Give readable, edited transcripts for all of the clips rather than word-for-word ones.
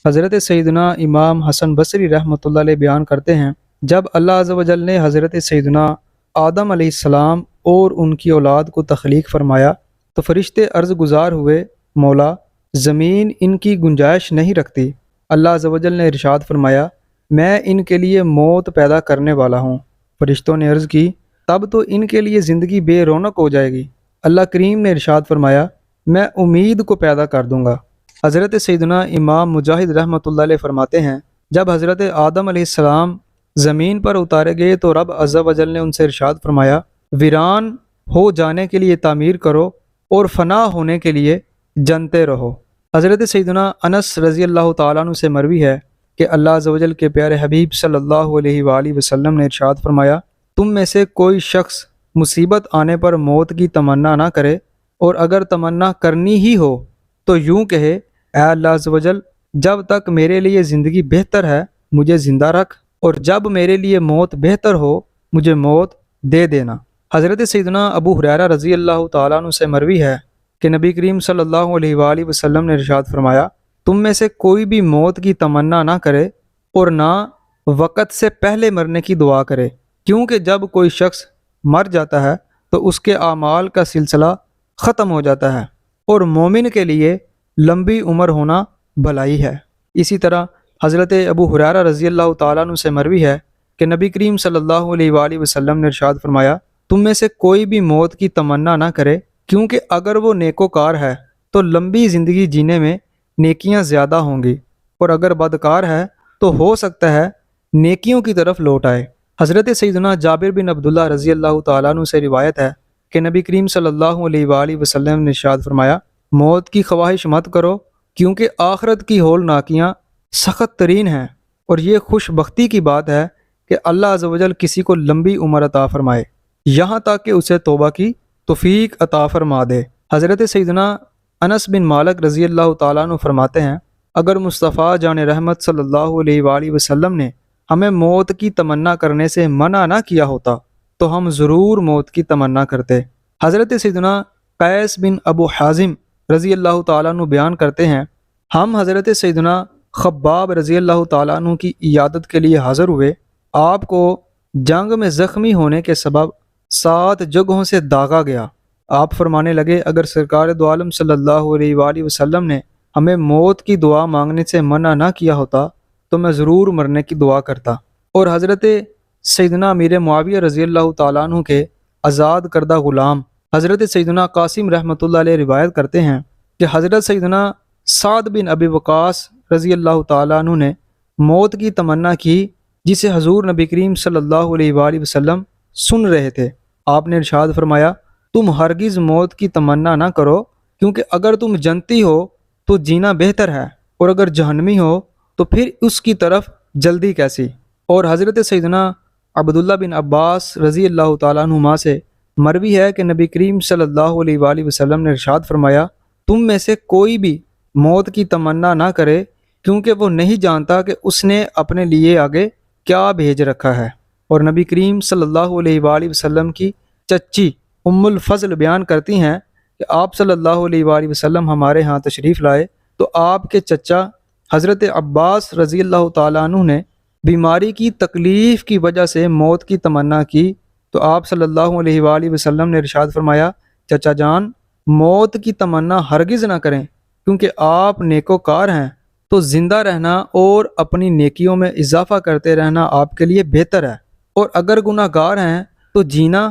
حضرت سیدنا امام حسن بصری رحمۃ اللہ علیہ بیان کرتے ہیں، جب اللہ عز و جل نے حضرت سیدنا آدم علیہ السلام اور ان کی اولاد کو تخلیق فرمایا تو فرشتے عرض گزار ہوئے، مولا زمین ان کی گنجائش نہیں رکھتی۔ اللہ عز و جل نے ارشاد فرمایا، میں ان کے لیے موت پیدا کرنے والا ہوں۔ فرشتوں نے عرض کی، تب تو ان کے لیے زندگی بے رونق ہو جائے گی۔ اللہ کریم نے ارشاد فرمایا، میں امید کو پیدا کر دوں گا۔ حضرت سیدنا امام مجاہد رحمۃ اللہ علیہ فرماتے ہیں، جب حضرت آدم علیہ السلام زمین پر اتارے گئے تو رب عز و جل نے ان سے ارشاد فرمایا، ویران ہو جانے کے لیے تعمیر کرو اور فنا ہونے کے لیے جنتے رہو۔ حضرت سیدنا انس رضی اللہ تعالیٰ عنہ سے مروی ہے کہ اللہ عز و جل کے پیارے حبیب صلی اللہ علیہ وآلہ وسلم نے ارشاد فرمایا، تم میں سے کوئی شخص مصیبت آنے پر موت کی تمنا نہ کرے، اور اگر تمنا کرنی ہی ہو تو یوں کہے، اے اللہ عز و جل، جب تک میرے لیے زندگی بہتر ہے مجھے زندہ رکھ، اور جب میرے لیے موت بہتر ہو مجھے موت دے دینا۔ حضرت سیدنا ابو ہریرہ رضی اللہ تعالیٰ عنہ سے مروی ہے کہ نبی کریم صلی اللہ علیہ وآلہ وسلم نے ارشاد فرمایا، تم میں سے کوئی بھی موت کی تمنا نہ کرے اور نہ وقت سے پہلے مرنے کی دعا کرے، کیونکہ جب کوئی شخص مر جاتا ہے تو اس کے اعمال کا سلسلہ ختم ہو جاتا ہے، اور مومن کے لیے لمبی عمر ہونا بھلائی ہے۔ اسی طرح حضرت ابو ہریرہ رضی اللہ تعالیٰ عنہ سے مروی ہے کہ نبی کریم صلی اللہ علیہ وآلہ وسلم نے ارشاد فرمایا، تم میں سے کوئی بھی موت کی تمنا نہ کرے، کیونکہ اگر وہ نیکوکار ہے تو لمبی زندگی جینے میں نیکیاں زیادہ ہوں گی، اور اگر بدکار ہے تو ہو سکتا ہے نیکیوں کی طرف لوٹ آئے۔ حضرت سیدنا جابر بن عبداللہ رضی اللہ تعالیٰ عنہ سے روایت ہے کہ نبی کریم صلی اللہ علیہ وآلہ وسلم نے ارشاد فرمایا، موت کی خواہش مت کرو، کیونکہ آخرت کی ہولناکیاں سخت ترین ہیں، اور یہ خوش بختی کی بات ہے کہ اللہ عز و جل کسی کو لمبی عمر عطا فرمائے، یہاں تک کہ اسے توبہ کی توفیق عطا فرما دے۔ حضرت سیدنا انس بن مالک رضی اللہ تعالیٰ عنہ فرماتے ہیں، اگر مصطفیٰ جان رحمت صلی اللہ علیہ وآلہ وسلم نے ہمیں موت کی تمنا کرنے سے منع نہ کیا ہوتا تو ہم ضرور موت کی تمنا کرتے۔ حضرت سیدنا قیس بن ابو حازم رضی اللہ تعالیٰ عنہ بیان کرتے ہیں، ہم حضرت سیدنا خباب رضی اللہ تعالیٰ عنہ کی عیادت کے لیے حاضر ہوئے، آپ کو جنگ میں زخمی ہونے کے سبب 7 جگہوں سے داغا گیا۔ آپ فرمانے لگے، اگر سرکار دو عالم صلی اللہ علیہ وآلہ وسلم نے ہمیں موت کی دعا مانگنے سے منع نہ کیا ہوتا تو میں ضرور مرنے کی دعا کرتا۔ اور حضرت سیدنا امیر معاویہ رضی اللہ تعالیٰ عنہ کے آزاد کردہ غلام حضرت سیدنا قاسم رحمۃ اللہ علیہ روایت کرتے ہیں کہ حضرت سیدنا سعد بن ابی وقاص رضی اللہ تعالیٰ عنہ نے موت کی تمنا کی، جسے حضور نبی کریم صلی اللہ علیہ وآلہ وسلم سن رہے تھے۔ آپ نے ارشاد فرمایا، تم ہرگز موت کی تمنا نہ کرو، کیونکہ اگر تم جنتی ہو تو جینا بہتر ہے، اور اگر جہنمی ہو تو پھر اس کی طرف جلدی کیسی۔ اور حضرت سیدنا عبداللہ بن عباس رضی اللہ تعالیٰ عنہما سے مروی ہے کہ نبی کریم صلی اللہ علیہ وآلہ وسلم نے ارشاد فرمایا، تم میں سے کوئی بھی موت کی تمنا نہ کرے، کیونکہ وہ نہیں جانتا کہ اس نے اپنے لیے آگے کیا بھیج رکھا ہے۔ اور نبی کریم صلی اللہ علیہ وآلہ وسلم کی چچی ام الفضل بیان کرتی ہیں کہ آپ صلی اللہ علیہ وآلہ وسلم ہمارے ہاں تشریف لائے تو آپ کے چچا حضرت عباس رضی اللہ تعالیٰ عنہ نے بیماری کی تکلیف کی وجہ سے موت کی تمنا کی، تو آپ صلی اللہ علیہ وآلہ وسلم نے ارشاد فرمایا، چچا جان موت کی تمنا ہرگز نہ کریں، کیونکہ آپ نیکوکار ہیں، تو زندہ رہنا اور اپنی نیکیوں میں اضافہ کرتے رہنا آپ کے لیے بہتر ہے، اور اگر گناہ گار ہیں تو جینا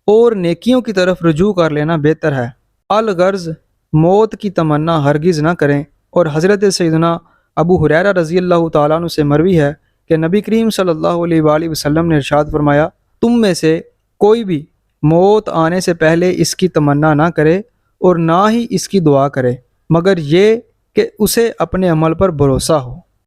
اور نیکیوں کی طرف رجوع کر لینا بہتر ہے۔ الغرض موت کی تمنا ہرگز نہ کریں۔ اور حضرت سیدنا ابو ہریرہ رضی اللہ تعالیٰ عنہ سے مروی ہے کہ نبی کریم صلی اللہ علیہ وآلہ وسلم نے ارشاد فرمایا، تم میں سے کوئی بھی موت آنے سے پہلے اس کی تمنا نہ کرے اور نہ ہی اس کی دعا کرے، مگر یہ کہ اسے اپنے عمل پر بھروسہ ہو۔